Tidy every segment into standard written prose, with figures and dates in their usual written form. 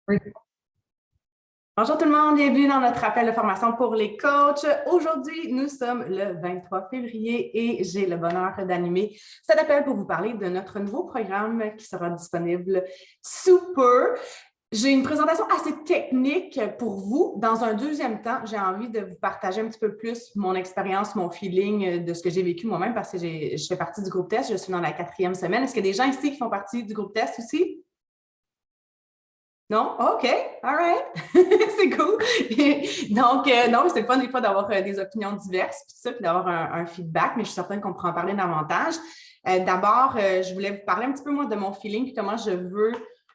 Oui. Bonjour tout le monde, bienvenue dans notre appel de formation pour les coachs. Aujourd'hui, nous sommes le 23 février et j'ai le bonheur d'animer cet appel pour vous parler de notre nouveau programme qui sera disponible sous peu. J'ai une présentation assez technique pour vous. Dans un deuxième temps, j'ai envie de vous partager un petit peu plus mon expérience, mon feeling de ce que j'ai vécu moi-même parce que je fais partie du groupe test. Je suis dans la 4e semaine. Est-ce qu'il y a des gens ici qui font partie du groupe test aussi? Non? OK, all right. C'est cool. Donc, non, c'est le fun des fois d'avoir des opinions diverses, puis ça, puis d'avoir un feedback, mais je suis certaine qu'on pourra en parler davantage. D'abord, je voulais vous parler un petit peu, moi, de mon feeling, puis comment je veux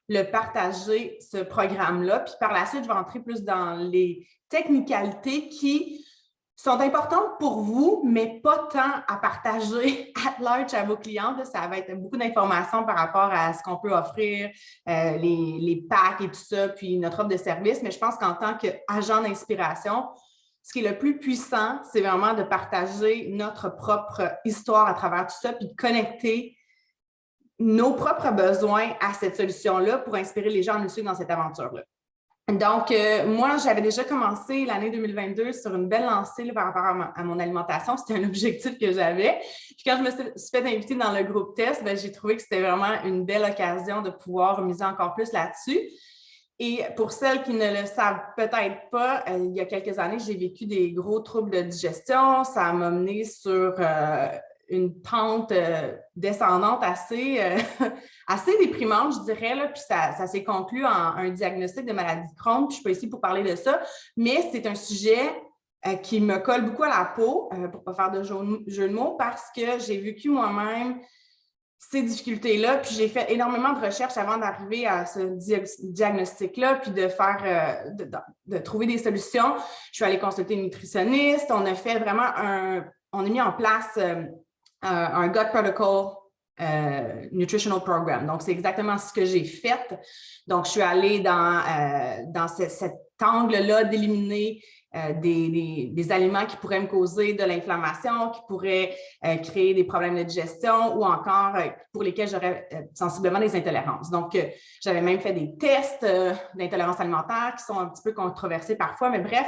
le partager, ce programme-là. Puis par la suite, je vais entrer plus dans les technicalités qui sont importantes pour vous, mais pas tant à partager at large à vos clients. Ça va être beaucoup d'informations par rapport à ce qu'on peut offrir, les packs et tout ça, puis notre offre de service. Mais je pense qu'en tant qu'agent d'inspiration, ce qui est le plus puissant, c'est vraiment de partager notre propre histoire à travers tout ça, puis de connecter nos propres besoins à cette solution-là pour inspirer les gens à nous suivre dans cette aventure-là. Donc, moi, j'avais déjà commencé l'année 2022 sur une belle lancée là, par rapport à mon alimentation. C'était un objectif que j'avais. Puis quand je me suis fait inviter dans le groupe test, j'ai trouvé que c'était vraiment une belle occasion de pouvoir miser encore plus là-dessus. Et pour celles qui ne le savent peut-être pas, il y a quelques années, j'ai vécu des gros troubles de digestion. Ça m'a mené sur une pente descendante assez, assez déprimante, je dirais. Là. Puis ça s'est conclu en un diagnostic de maladie de Crohn. Puis je ne suis pas ici pour parler de ça, mais c'est un sujet qui me colle beaucoup à la peau, pour ne pas faire de jeu de mots, parce que j'ai vécu moi-même ces difficultés-là, puis j'ai fait énormément de recherches avant d'arriver à ce diagnostic-là, puis de faire, de trouver des solutions. Je suis allée consulter une nutritionniste, on a fait vraiment on a mis en place un gut protocol nutritional program. Donc, c'est exactement ce que j'ai fait. Donc, je suis allée dans cet angle-là d'éliminer des aliments qui pourraient me causer de l'inflammation, qui pourraient créer des problèmes de digestion ou encore pour lesquels j'aurais sensiblement des intolérances. Donc, j'avais même fait des tests d'intolérance alimentaire qui sont un petit peu controversés parfois, mais bref,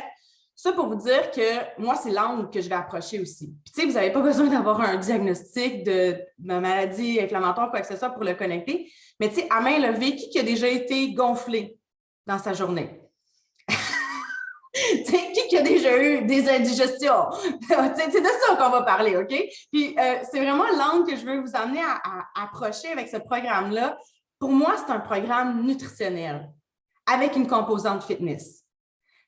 ça pour vous dire que moi, c'est l'angle que je vais approcher aussi. Puis, tu sais, vous n'avez pas besoin d'avoir un diagnostic de maladie inflammatoire, quoi que ce soit, pour le connecter. Mais, tu sais, à main levée, qui a déjà été gonflé dans sa journée? Qui a déjà eu des indigestions? C'est de ça qu'on va parler, OK? Puis, c'est vraiment l'angle que je veux vous amener à approcher avec ce programme-là. Pour moi, c'est un programme nutritionnel avec une composante fitness.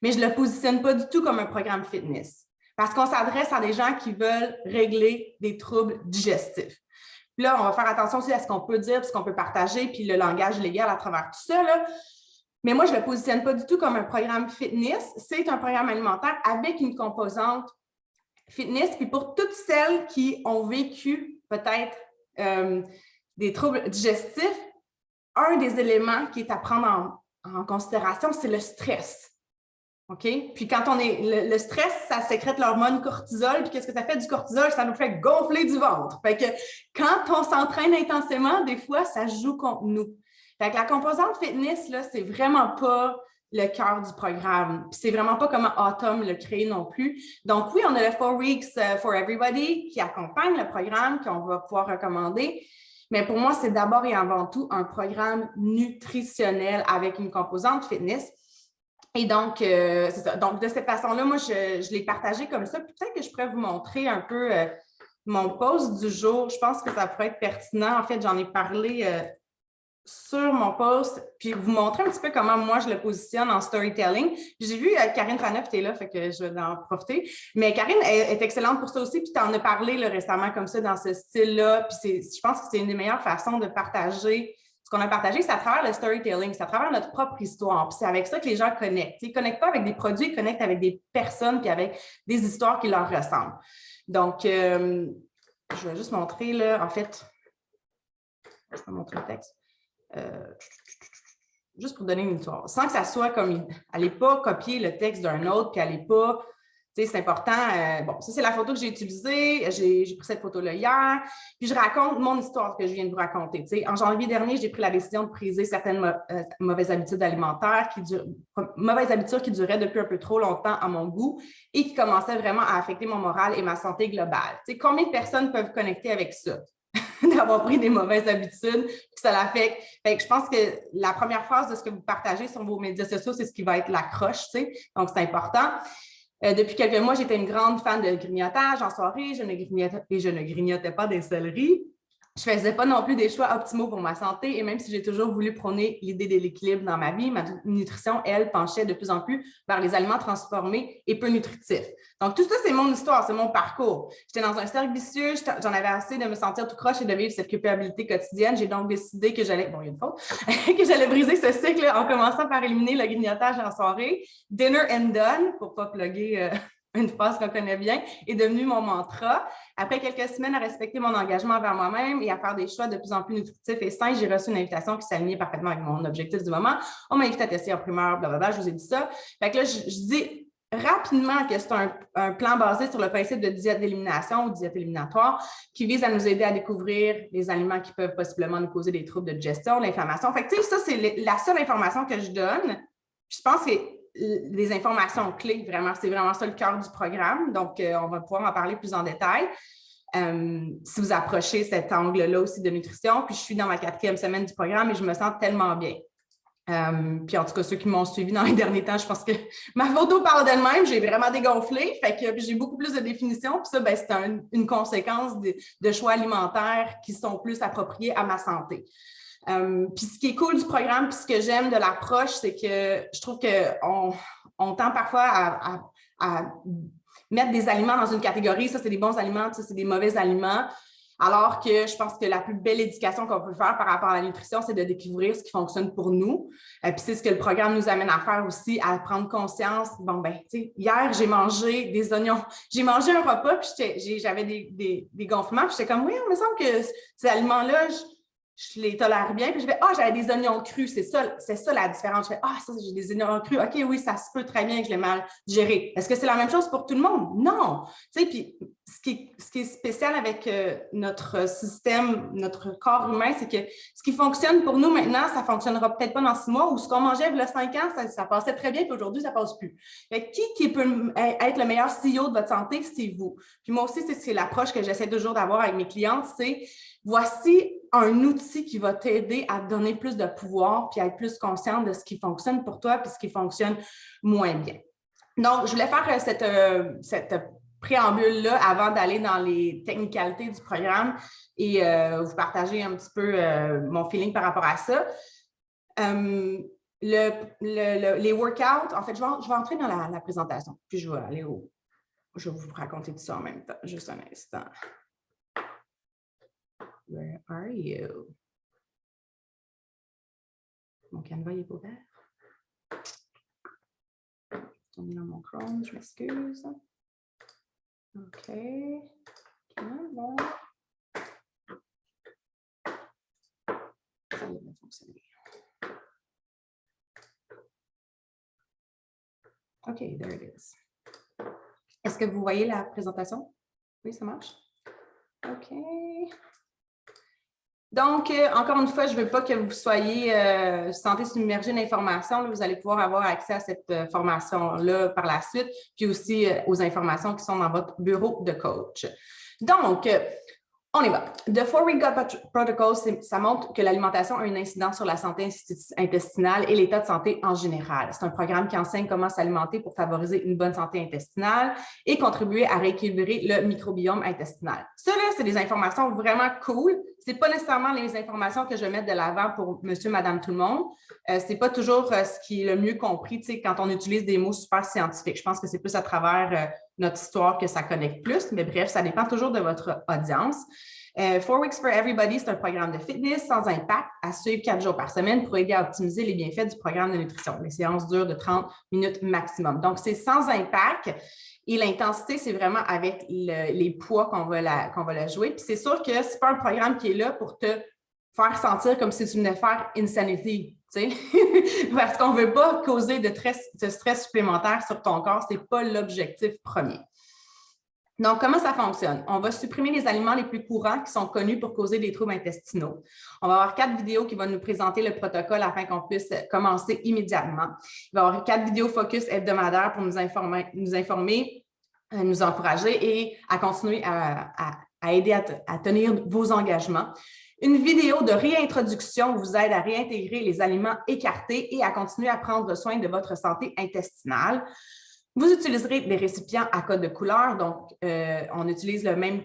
Mais je ne le positionne pas du tout comme un programme fitness parce qu'on s'adresse à des gens qui veulent régler des troubles digestifs. Puis là, on va faire attention aussi à ce qu'on peut dire, ce qu'on peut partager, puis le langage légal à travers tout ça, là. Mais moi, je ne le positionne pas du tout comme un programme fitness. C'est un programme alimentaire avec une composante fitness. Puis pour toutes celles qui ont vécu peut-être des troubles digestifs, un des éléments qui est à prendre en considération, c'est le stress. OK? Puis quand on est. Le stress, ça sécrète l'hormone cortisol. Puis qu'est-ce que ça fait du cortisol? Ça nous fait gonfler du ventre. Fait que quand on s'entraîne intensément, des fois, ça joue contre nous. Fait que la composante fitness, là, c'est vraiment pas le cœur du programme. Puis c'est vraiment pas comment Autumn le crée non plus. Donc oui, on a le 4 Weeks for Everybody qui accompagne le programme, qu'on va pouvoir recommander. Mais pour moi, c'est d'abord et avant tout un programme nutritionnel avec une composante fitness. Et donc, c'est ça. Donc, de cette façon-là, moi, je l'ai partagé comme ça. Peut-être que je pourrais vous montrer un peu mon post du jour. Je pense que ça pourrait être pertinent. En fait, j'en ai parlé sur mon post, puis vous montrer un petit peu comment moi je le positionne en storytelling. J'ai vu Karine Traneuf était là, fait que je vais en profiter. Mais Karine est excellente pour ça aussi, puis tu en as parlé là, récemment comme ça dans ce style-là. Puis je pense que c'est une des meilleures façons de partager ce qu'on a partagé, c'est à travers le storytelling, c'est à travers notre propre histoire. Puis c'est avec ça que les gens connectent. Ils ne connectent pas avec des produits, ils connectent avec des personnes puis avec des histoires qui leur ressemblent. Donc, je vais juste montrer là, en fait, je vais montrer le texte. Juste pour donner une histoire, sans que ça soit comme, elle n'est pas copier le texte d'un autre, puis elle n'est pas, C'est important. Bon, ça, c'est la photo que j'ai utilisée. J'ai pris cette photo-là hier. Puis, je raconte mon histoire que je viens de vous raconter. En janvier dernier, j'ai pris la décision de briser certaines mauvaises habitudes alimentaires mauvaises habitudes qui duraient depuis un peu trop longtemps à mon goût et qui commençaient vraiment à affecter mon moral et ma santé globale. Combien de personnes peuvent connecter avec ça? D'avoir pris des mauvaises habitudes, puis ça l'affecte. Je pense que la première phase de ce que vous partagez sur vos médias sociaux, c'est ce qui va être l'accroche, donc c'est important. Depuis quelques mois, j'étais une grande fan de grignotage en soirée, je ne grignotais pas des céleris. Je ne faisais pas non plus des choix optimaux pour ma santé et même si j'ai toujours voulu prôner l'idée de l'équilibre dans ma vie, ma nutrition, elle, penchait de plus en plus vers les aliments transformés et peu nutritifs. Donc, tout ça, c'est mon histoire, c'est mon parcours. J'étais dans un cercle vicieux, j'en avais assez de me sentir tout croche et de vivre cette culpabilité quotidienne. J'ai donc décidé que j'allais, bon, il y a une faute, que j'allais briser ce cycle en commençant par éliminer le grignotage en soirée. Dinner and done, pour ne pas plugger une phrase qu'on connaît bien, est devenu mon mantra. Après quelques semaines à respecter mon engagement envers moi-même et à faire des choix de plus en plus nutritifs et sains, j'ai reçu une invitation qui s'alignait parfaitement avec mon objectif du moment. On m'a invité à tester en primeur, blablabla, je vous ai dit ça. Fait que là, je dis rapidement que c'est un plan basé sur le principe de diète d'élimination ou diète éliminatoire qui vise à nous aider à découvrir les aliments qui peuvent possiblement nous causer des troubles de digestion, l'inflammation. Fait que, ça, c'est la seule information que je donne. Je pense que des informations clés, vraiment, c'est vraiment ça le cœur du programme. Donc, on va pouvoir en parler plus en détail. Si vous approchez cet angle-là aussi de nutrition, puis je suis dans ma 4e semaine du programme et je me sens tellement bien. Puis en tout cas, ceux qui m'ont suivi dans les derniers temps, je pense que ma photo parle d'elle-même, j'ai vraiment dégonflé, fait que j'ai beaucoup plus de définitions, puis ça, ben, c'est une conséquence de choix alimentaires qui sont plus appropriés à ma santé. Puis ce qui est cool du programme, puis ce que j'aime de l'approche, c'est que je trouve qu'on tend parfois à mettre des aliments dans une catégorie. Ça, c'est des bons aliments, ça, c'est des mauvais aliments. Alors que je pense que la plus belle éducation qu'on peut faire par rapport à la nutrition, c'est de découvrir ce qui fonctionne pour nous. Puis c'est ce que le programme nous amène à faire aussi, à prendre conscience. Bon, ben, tu sais, hier, j'ai mangé des oignons. J'ai mangé un repas, puis j'avais des gonflements, puis j'étais comme, oui, il me semble que ces aliments-là, je les tolère bien. Puis je fais, j'avais des oignons crus, c'est ça la différence. Je fais, ça, j'ai des oignons crus. OK, oui, ça se peut très bien que je l'ai mal géré. Est-ce que c'est la même chose pour tout le monde? Non. Tu sais, puis ce qui est spécial avec notre système, notre corps humain, c'est que ce qui fonctionne pour nous maintenant, ça ne fonctionnera peut-être pas dans 6 mois, ou ce qu'on mangeait il y a 5 ans, ça passait très bien, puis aujourd'hui, ça ne passe plus. Fait que qui peut être le meilleur CEO de votre santé? C'est vous. Puis moi aussi, c'est l'approche que j'essaie toujours d'avoir avec mes clientes, c'est voici un outil qui va t'aider à te donner plus de pouvoir puis à être plus consciente de ce qui fonctionne pour toi puis ce qui fonctionne moins bien. Donc, je voulais faire cette préambule-là avant d'aller dans les technicalités du programme et vous partager un petit peu mon feeling par rapport à ça. Les workouts, en fait, je vais entrer dans la présentation puis je vais vous raconter tout ça en même temps. Juste un instant. Where are you? Mon Canva n'est pas ouvert. Je vais dans mon Chrome, je m'excuse. OK. Bon. Ça va bien fonctionner. OK, there it is. Est-ce que vous voyez la présentation? Oui, ça marche? OK. Donc, encore une fois, je ne veux pas que vous soyez sentez submergé d'informations. Vous allez pouvoir avoir accès à cette formation-là par la suite, puis aussi aux informations qui sont dans votre bureau de coach. Donc, on y va. The 4-Week Gut Protocol, ça montre que l'alimentation a une incidence sur la santé intestinale et l'état de santé en général. C'est un programme qui enseigne comment s'alimenter pour favoriser une bonne santé intestinale et contribuer à rééquilibrer le microbiome intestinal. Ça, là, c'est des informations vraiment cool. Ce n'est pas nécessairement les informations que je vais mettre de l'avant pour monsieur, madame, tout le monde. Ce n'est pas toujours ce qui est le mieux compris, tu sais, quand on utilise des mots super scientifiques. Je pense que c'est plus à travers notre histoire que ça connecte plus, mais bref, ça dépend toujours de votre audience. 4 Weeks for Everybody, c'est un programme de fitness sans impact à suivre 4 jours par semaine pour aider à optimiser les bienfaits du programme de nutrition. Les séances durent de 30 minutes maximum. Donc, c'est sans impact et l'intensité, c'est vraiment avec les poids qu'on va la jouer. Puis c'est sûr que ce n'est pas un programme qui est là pour te faire sentir comme si tu venais faire insanity, tu sais, parce qu'on ne veut pas causer de stress supplémentaire sur ton corps, ce n'est pas l'objectif premier. Donc, comment ça fonctionne? On va supprimer les aliments les plus courants qui sont connus pour causer des troubles intestinaux. On va avoir 4 vidéos qui vont nous présenter le protocole afin qu'on puisse commencer immédiatement. Il va y avoir 4 vidéos focus hebdomadaires pour nous informer, nous encourager et à continuer à aider à tenir vos engagements. Une vidéo de réintroduction vous aide à réintégrer les aliments écartés et à continuer à prendre soin de votre santé intestinale. Vous utiliserez des récipients à code de couleur, donc on utilise le même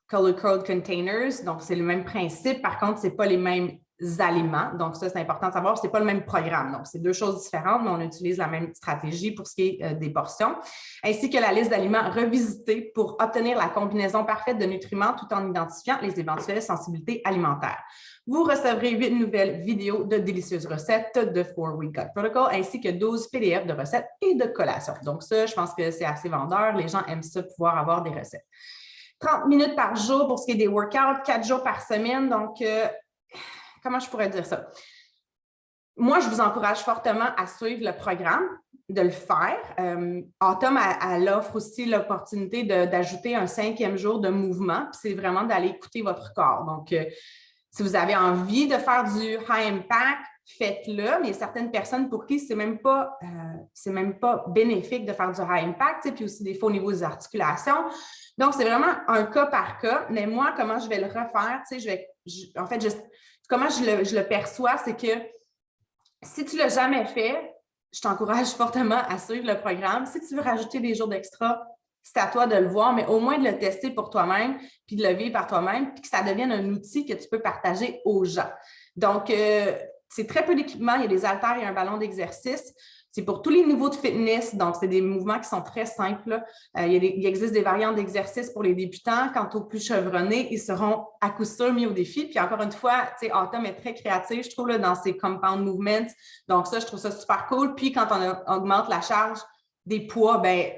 color code containers, donc c'est le même principe. Par contre, ce n'est pas les mêmes aliments, donc ça c'est important de savoir, ce n'est pas le même programme. Donc c'est 2 choses différentes, mais on utilise la même stratégie pour ce qui est des portions, ainsi que la liste d'aliments revisitée pour obtenir la combinaison parfaite de nutriments tout en identifiant les éventuelles sensibilités alimentaires. Vous recevrez 8 nouvelles vidéos de délicieuses recettes de 4-Week Gut Protocol, ainsi que 12 PDF de recettes et de collations. Donc ça, je pense que c'est assez vendeur. Les gens aiment ça, pouvoir avoir des recettes. 30 minutes par jour pour ce qui est des workouts, 4 jours par semaine. Donc, comment je pourrais dire ça? Moi, je vous encourage fortement à suivre le programme, de le faire. Autumn, elle offre aussi l'opportunité d'ajouter un 5e jour de mouvement. C'est vraiment d'aller écouter votre corps. Donc, si vous avez envie de faire du high impact, faites-le, mais il y a certaines personnes pour qui c'est même pas bénéfique de faire du high impact, puis aussi des fois au niveau des articulations. Donc, c'est vraiment un cas par cas. Mais moi, comment je vais le refaire, comment je le perçois, c'est que si tu ne l'as jamais fait, je t'encourage fortement à suivre le programme. Si tu veux rajouter des jours d'extra, c'est à toi de le voir, mais au moins de le tester pour toi-même, puis de le vivre par toi-même, puis que ça devienne un outil que tu peux partager aux gens. Donc, c'est très peu d'équipement. Il y a des haltères et un ballon d'exercice. C'est pour tous les niveaux de fitness. Donc, c'est des mouvements qui sont très simples. Il existe des variantes d'exercice pour les débutants. Quant aux plus chevronnés, ils seront à coup sûr mis au défi. Puis encore une fois, Autumn est très créative, je trouve, là, dans ses compound movements. Donc, ça, je trouve ça super cool. Puis, quand on augmente la charge des poids, bien,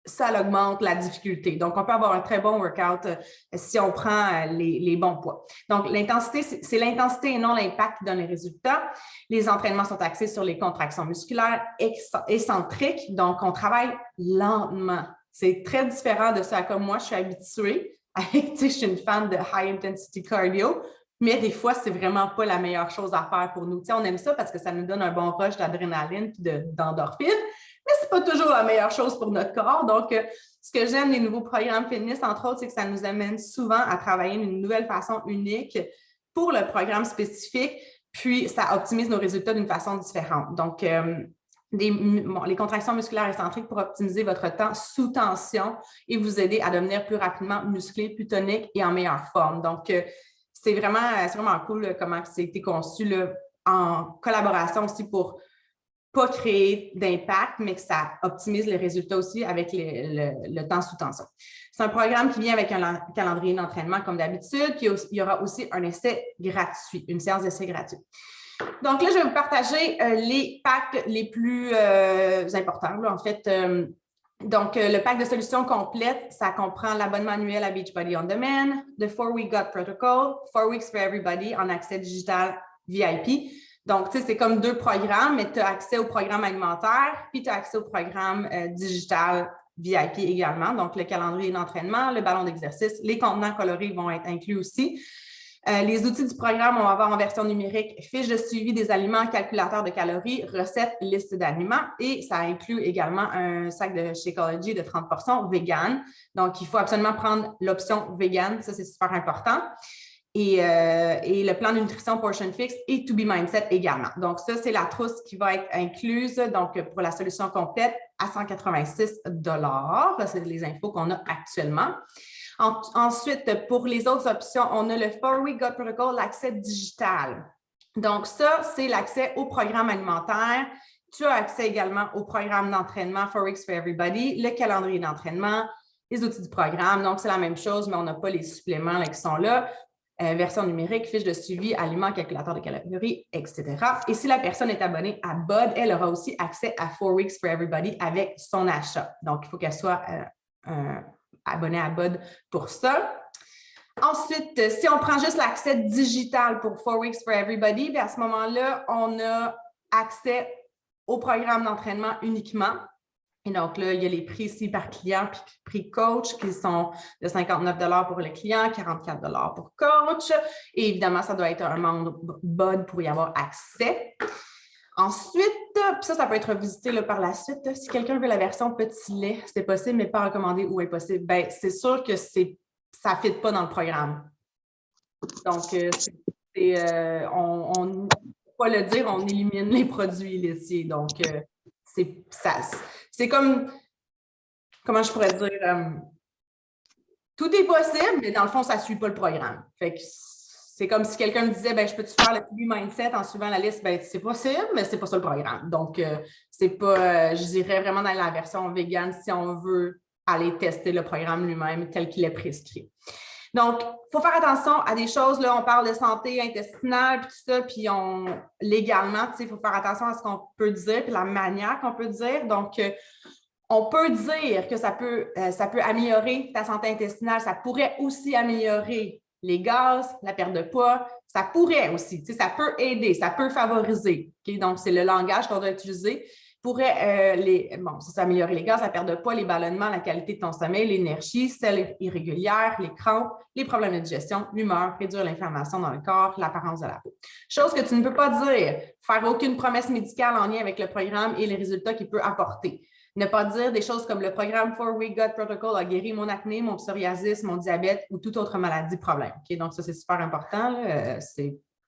ça augmente la difficulté. Donc, on peut avoir un très bon workout si on prend les bons poids. Donc, l'intensité, c'est l'intensité et non l'impact qui donne les résultats. Les entraînements sont axés sur les contractions musculaires excentriques. Donc, on travaille lentement. C'est très différent de ce à quoi moi, je suis habituée. Je suis une fan de high intensity cardio, mais des fois, c'est vraiment pas la meilleure chose à faire pour nous. On aime ça parce que ça nous donne un bon rush d'adrénaline et d'endorphine. Mais ce n'est pas toujours la meilleure chose pour notre corps. Donc, ce que j'aime des nouveaux programmes fitness, entre autres, c'est que ça nous amène souvent à travailler d'une nouvelle façon unique pour le programme spécifique, puis ça optimise nos résultats d'une façon différente. Donc, les contractions musculaires excentriques pour optimiser votre temps sous tension et vous aider à devenir plus rapidement musclé, plus tonique et en meilleure forme. Donc, c'est vraiment cool comment ça a été conçu là, en collaboration aussi pour pas créer d'impact, mais que ça optimise les résultats aussi avec le temps sous tension. C'est un programme qui vient avec un calendrier d'entraînement comme d'habitude, puis il y aura aussi un essai gratuit, une séance d'essai gratuite. Donc là, je vais vous partager les packs les plus importants, là, en fait. Donc, le pack de solutions complète, ça comprend l'abonnement annuel à Beachbody On Demand, le 4-Week Gut Protocol, 4 Weeks for Everybody en accès digital VIP. Donc, tu sais, c'est comme 2 programmes, mais tu as accès au programme alimentaire, puis tu as accès au programme digital VIP également. Donc, le calendrier d'entraînement, le ballon d'exercice, les contenants colorés vont être inclus aussi. Les outils du programme, on va avoir en version numérique fiche de suivi des aliments, calculateur de calories, recettes, liste d'aliments et ça inclut également un sac de Shakeology de 30 portions vegan. Donc, il faut absolument prendre l'option vegan, ça c'est super important. Et le plan de nutrition Portion Fix et To Be Mindset également. Donc, ça, c'est la trousse qui va être incluse donc pour la solution complète à 186 $. C'est les infos qu'on a actuellement. Ensuite, pour les autres options, on a le 4-Week Gut Protocol, l'accès digital. Donc, ça, c'est l'accès au programme alimentaire. Tu as accès également au programme d'entraînement 4 Weeks for Everybody, le calendrier d'entraînement, les outils du programme. Donc, c'est la même chose, mais on n'a pas les suppléments là, qui sont là. Version numérique, fiche de suivi, aliments, calculateur de calories, etc. Et si la personne est abonnée à BOD, elle aura aussi accès à 4 Weeks for Everybody avec son achat. Donc, il faut qu'elle soit abonnée à BOD pour ça. Ensuite, si on prend juste l'accès digital pour 4 Weeks for Everybody, bien à ce moment-là, on a accès au programme d'entraînement uniquement. Et donc là, il y a les prix ici par client puis prix coach qui sont de 59 $ pour le client, 44 $ pour coach. Et évidemment, ça doit être un membre BOD pour y avoir accès. Ensuite, ça peut être visité là, par la suite. Si quelqu'un veut la version petit lait, c'est possible, mais pas recommandé ou impossible. Bien, c'est sûr que ça ne fit pas dans le programme. Donc, on ne peut pas le dire, on élimine les produits laitiers. Donc, c'est comme, comment je pourrais dire, tout est possible, mais dans le fond, ça ne suit pas le programme. Fait que c'est comme si quelqu'un me disait, ben, je peux-tu faire le TB Mindset en suivant la liste? Ben, c'est possible, mais c'est pas ça le programme. Donc, c'est pas, je dirais vraiment dans la version vegan si on veut aller tester le programme lui-même tel qu'il est prescrit. Donc, il faut faire attention à des choses, là, on parle de santé intestinale, puis tout ça, puis légalement, il faut faire attention à ce qu'on peut dire, puis la manière qu'on peut dire. Donc, on peut dire que ça peut améliorer ta santé intestinale, ça pourrait aussi améliorer les gaz, la perte de poids, ça pourrait aussi, ça peut aider, ça peut favoriser. Okay? Donc, c'est le langage qu'on doit utiliser. Pourrait ça améliorer les gaz, la perte de poids, les ballonnements, la qualité de ton sommeil, l'énergie, celles irrégulières, les crampes, les problèmes de digestion, l'humeur, réduire l'inflammation dans le corps, l'apparence de la peau. Chose que tu ne peux pas dire, faire aucune promesse médicale en lien avec le programme et les résultats qu'il peut apporter. Ne pas dire des choses comme le programme 4 Week Gut Protocol a guéri mon acné, mon psoriasis, mon diabète ou toute autre maladie, problème. Okay? Donc, ça, c'est super important.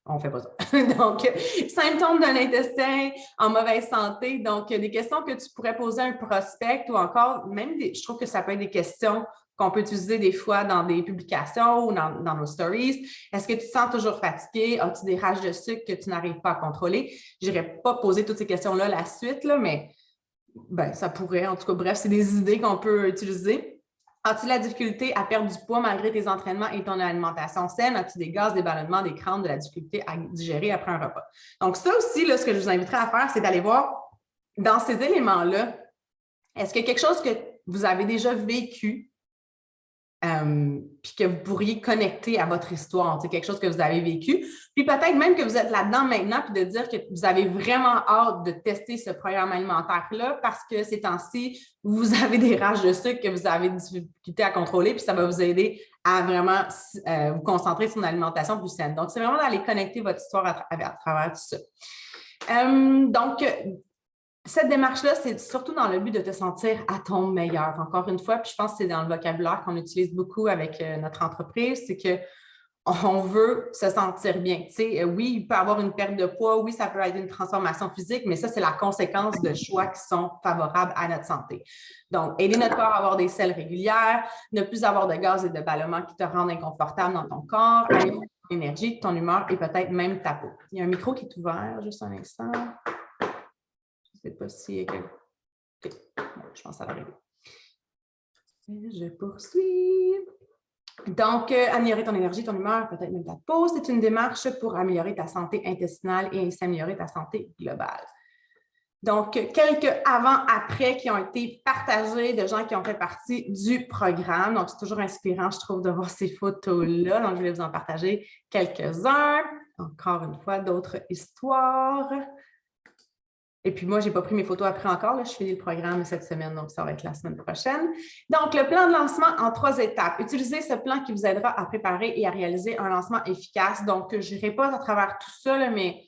On ne fait pas ça. Donc, symptômes d'un intestin en mauvaise santé. Donc, des questions que tu pourrais poser à un prospect ou encore, même, je trouve que ça peut être des questions qu'on peut utiliser des fois dans des publications ou dans nos stories. Est-ce que tu te sens toujours fatigué? As-tu des rages de sucre que tu n'arrives pas à contrôler? Je n'irai pas poser toutes ces questions-là la suite, là, mais ben, ça pourrait. En tout cas, bref, c'est des idées qu'on peut utiliser. As-tu la difficulté à perdre du poids malgré tes entraînements et ton alimentation saine? As-tu des gaz, des ballonnements, des crampes, de la difficulté à digérer après un repas? Donc, ça aussi, là, ce que je vous inviterais à faire, c'est d'aller voir dans ces éléments-là, est-ce qu'il y a quelque chose que vous avez déjà vécu puis que vous pourriez connecter à votre histoire, quelque chose que vous avez vécu, puis peut-être même que vous êtes là-dedans maintenant, puis de dire que vous avez vraiment hâte de tester ce programme alimentaire-là parce que ces temps-ci, vous avez des rages de sucre que vous avez des difficultés à contrôler, puis ça va vous aider à vraiment vous concentrer sur une alimentation plus saine. Donc, c'est vraiment d'aller connecter votre histoire à travers tout ça. Donc, cette démarche-là, c'est surtout dans le but de te sentir à ton meilleur. Encore une fois, puis je pense que c'est dans le vocabulaire qu'on utilise beaucoup avec notre entreprise, c'est qu'on veut se sentir bien. Tu sais, oui, il peut y avoir une perte de poids, oui, ça peut être une transformation physique, mais ça, c'est la conséquence de choix qui sont favorables à notre santé. Donc, aider notre corps à avoir des selles régulières, ne plus avoir de gaz et de ballonnements qui te rendent inconfortable dans ton corps, améliorer ton énergie, ton humeur et peut-être même ta peau. Il y a un micro qui est ouvert, juste un instant. Je ne sais pas si... Okay. Bon, je pense que ça va arriver. Je poursuis. Donc, améliorer ton énergie, ton humeur, peut-être même ta peau, c'est une démarche pour améliorer ta santé intestinale et ainsi améliorer ta santé globale. Donc, quelques avant-après qui ont été partagés de gens qui ont fait partie du programme. Donc, c'est toujours inspirant, je trouve, de voir ces photos-là. Donc, je vais vous en partager quelques-uns. Encore une fois, d'autres histoires. Et puis moi, je n'ai pas pris mes photos après encore. Là, je finis le programme cette semaine, donc ça va être la semaine prochaine. Donc, le plan de lancement en 3 étapes. Utilisez ce plan qui vous aidera à préparer et à réaliser un lancement efficace. Donc, je n'irai pas à travers tout ça, là, mais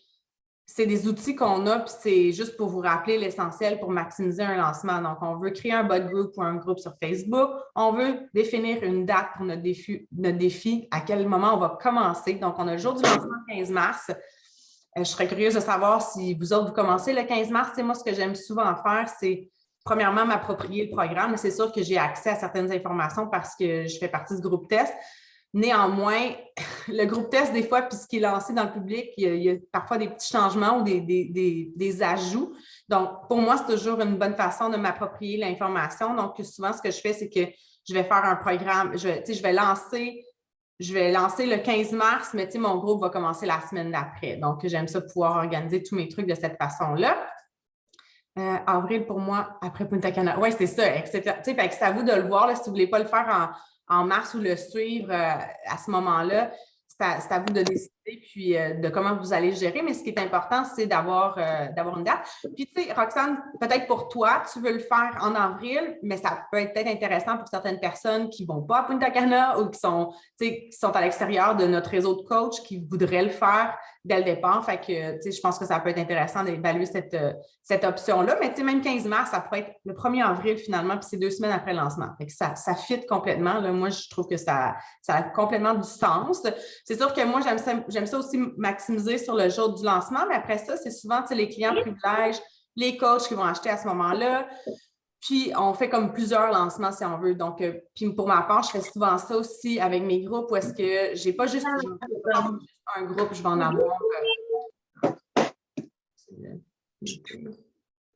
c'est des outils qu'on a, puis c'est juste pour vous rappeler l'essentiel pour maximiser un lancement. Donc, on veut créer un bot group ou un groupe sur Facebook. On veut définir une date pour notre défi, à quel moment on va commencer. Donc, on a le jour du lancement le 15 mars. Je serais curieuse de savoir si vous autres, vous commencez le 15 mars. Moi, ce que j'aime souvent faire, c'est premièrement m'approprier le programme. C'est sûr que j'ai accès à certaines informations parce que je fais partie du groupe test. Néanmoins, le groupe test, des fois, puisqu'il est lancé dans le public, il y a parfois des petits changements ou des ajouts. Donc, pour moi, c'est toujours une bonne façon de m'approprier l'information. Donc, souvent, ce que je fais, c'est que je vais faire un programme, je vais lancer le 15 mars, mais mon groupe va commencer la semaine d'après. Donc, j'aime ça pouvoir organiser tous mes trucs de cette façon-là. Avril, pour moi, après Punta Cana. Oui, c'est ça, etc. Fait que c'est à vous de le voir là, si vous ne voulez pas le faire en mars ou le suivre à ce moment-là, c'est à vous de décider puis de comment vous allez gérer. Mais ce qui est important, c'est d'avoir une date. Puis, tu sais, Roxane, peut-être pour toi, tu veux le faire en avril, mais ça peut être peut-être intéressant pour certaines personnes qui ne vont pas à Punta Cana ou qui sont à l'extérieur de notre réseau de coachs qui voudraient le faire dès le départ. Fait que, tu sais, je pense que ça peut être intéressant d'évaluer cette option-là. Mais, tu sais, même 15 mars, ça pourrait être le 1er avril finalement, puis c'est 2 semaines après le lancement. Fait que ça fit complètement. Là. Moi, je trouve que ça a complètement du sens. C'est sûr que moi, j'aime ça aussi maximiser sur le jour du lancement, mais après ça, c'est souvent les clients privilèges, les coachs qui vont acheter à ce moment-là. Puis, on fait comme plusieurs lancements si on veut. Donc, puis pour ma part, je fais souvent ça aussi avec mes groupes où est-ce que j'ai pas juste un groupe, je vais en avoir.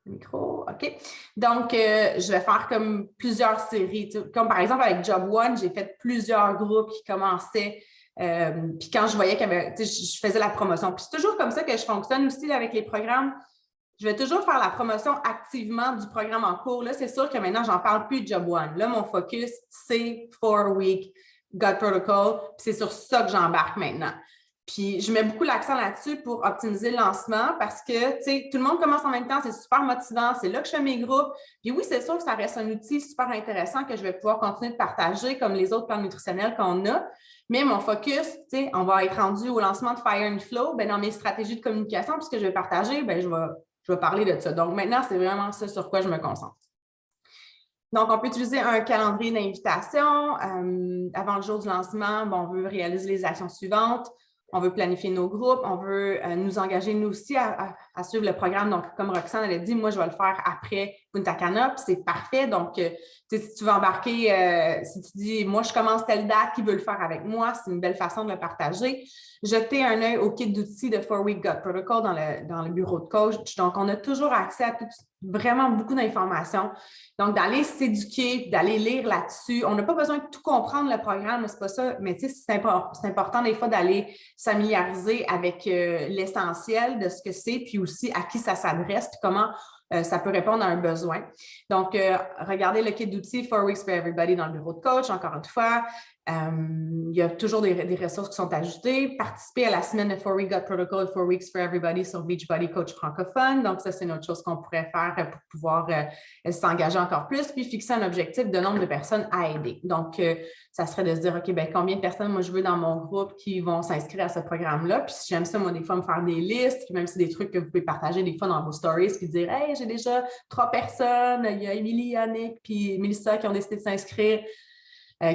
Micro, OK. Donc, je vais faire comme plusieurs séries. Comme par exemple, avec Job One, j'ai fait plusieurs groupes qui commençaient. Puis quand je voyais je faisais la promotion. Puis c'est toujours comme ça que je fonctionne aussi là, avec les programmes. Je vais toujours faire la promotion activement du programme en cours. Là, c'est sûr que maintenant, j'en parle plus de Job One. Là, mon focus, c'est 4-week God Protocol. Puis c'est sur ça que j'embarque maintenant. Puis, je mets beaucoup l'accent là-dessus pour optimiser le lancement parce que, tu sais, tout le monde commence en même temps, c'est super motivant, c'est là que je fais mes groupes. Puis oui, c'est sûr que ça reste un outil super intéressant que je vais pouvoir continuer de partager comme les autres plans nutritionnels qu'on a. Mais mon focus, tu sais, on va être rendu au lancement de Fire and Flow. Bien, dans mes stratégies de communication, puisque je vais partager, bien, je vais parler de ça. Donc, maintenant, c'est vraiment ça sur quoi je me concentre. Donc, on peut utiliser un calendrier d'invitation. Avant le jour du lancement, bon, on veut réaliser les actions suivantes. On veut planifier nos groupes, on veut nous engager, nous aussi, à suivre le programme. Donc, comme Roxane avait dit, moi, je vais le faire après Punta Cana, puis c'est parfait. Donc, si tu veux embarquer, si tu dis, moi, je commence telle date, qui veut le faire avec moi, c'est une belle façon de le partager. Jetez un œil au kit d'outils de 4-Week God Protocol dans le bureau de coach. Donc, on a toujours accès à vraiment beaucoup d'informations. Donc, d'aller s'éduquer, d'aller lire là-dessus. On n'a pas besoin de tout comprendre le programme, c'est pas ça, mais tu sais, c'est important des fois d'aller familiariser avec l'essentiel de ce que c'est, puis aussi à qui ça s'adresse, puis comment ça peut répondre à un besoin. Donc, regardez le kit d'outils 4 Weeks for Everybody dans le bureau de coach, encore une fois. Il y a toujours des ressources qui sont ajoutées. Participer à la semaine de 4 Week God Protocol 4 Weeks for Everybody sur Beachbody Coach francophone. Donc, ça, c'est une autre chose qu'on pourrait faire pour pouvoir s'engager encore plus, puis fixer un objectif de nombre de personnes à aider. Donc, ça serait de se dire, OK, bien, combien de personnes moi je veux dans mon groupe qui vont s'inscrire à ce programme-là. Puis si j'aime ça, moi, des fois, me faire des listes, puis même si c'est des trucs que vous pouvez partager des fois dans vos stories, puis dire, hey, j'ai déjà 3 personnes, il y a Émilie, Yannick, puis Mélissa qui ont décidé de s'inscrire.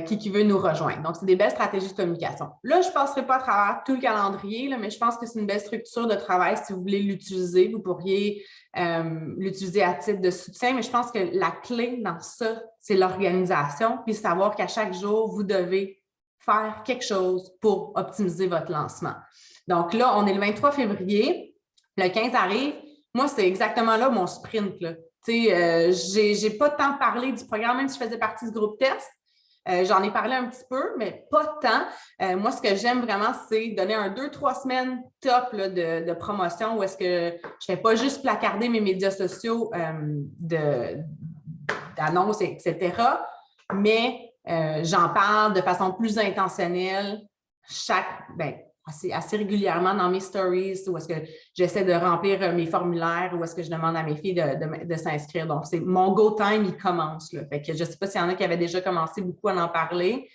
Qui veut nous rejoindre. Donc, c'est des belles stratégies de communication. Là, je ne passerai pas à travers tout le calendrier, là, mais je pense que c'est une belle structure de travail. Si vous voulez l'utiliser, vous pourriez l'utiliser à titre de soutien, mais je pense que la clé dans ça, c'est l'organisation, puis savoir qu'à chaque jour, vous devez faire quelque chose pour optimiser votre lancement. Donc là, on est le 23 février, le 15 arrive. Moi, c'est exactement là mon sprint. Là. Je n'ai pas tant parlé du programme, même si je faisais partie du groupe test. J'en ai parlé un petit peu, mais pas tant. Moi, ce que j'aime vraiment, c'est donner un 2-3 semaines top là, de promotion où est-ce que je ne fais pas juste placarder mes médias sociaux d'annonces, etc., mais j'en parle de façon plus intentionnelle assez régulièrement dans mes stories, où est-ce que j'essaie de remplir mes formulaires, où est-ce que je demande à mes filles de s'inscrire. Donc, c'est mon go time, il commence. Là. Fait que je ne sais pas s'il y en a qui avaient déjà commencé beaucoup à en parler.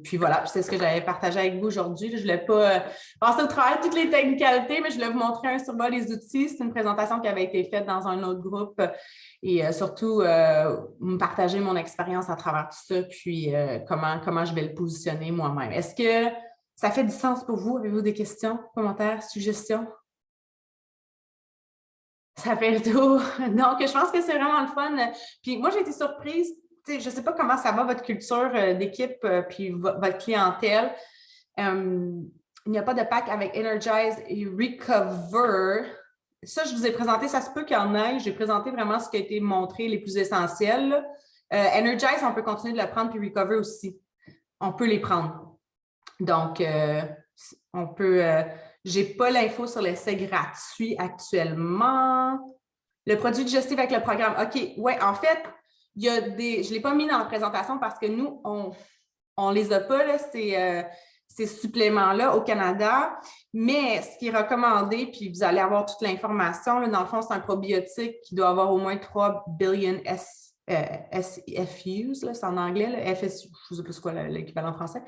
Puis voilà, c'est ce que j'avais partagé avec vous aujourd'hui. Je ne voulais pas passer au travers de toutes les technicalités, mais je voulais vous montrer un survol des outils. C'est une présentation qui avait été faite dans un autre groupe et surtout me partager mon expérience à travers tout ça, puis comment je vais le positionner moi-même. Est-ce que ça fait du sens pour vous? Avez-vous des questions, commentaires, suggestions? Ça fait le tour. Donc, je pense que c'est vraiment le fun. Puis moi, j'ai été surprise. Je ne sais pas comment ça va, votre culture d'équipe puis votre clientèle. Il n'y a pas de pack avec Energize et Recover. Ça, je vous ai présenté. Ça se peut qu'il y en ait. J'ai présenté vraiment ce qui a été montré, les plus essentiels. Energize, on peut continuer de le prendre, puis Recover aussi. On peut les prendre. Donc, on peut... je n'ai pas l'info sur l'essai gratuit actuellement. Le produit digestif avec le programme. OK, oui, en fait, je ne l'ai pas mis dans la présentation parce que nous, on les a pas, là, ces suppléments-là au Canada, mais ce qui est recommandé, puis vous allez avoir toute l'information, là, dans le fond, c'est un probiotique qui doit avoir au moins 3 billion SFUs, là, c'est en anglais, là, FSU, je ne sais pas c'est quoi l'équivalent français,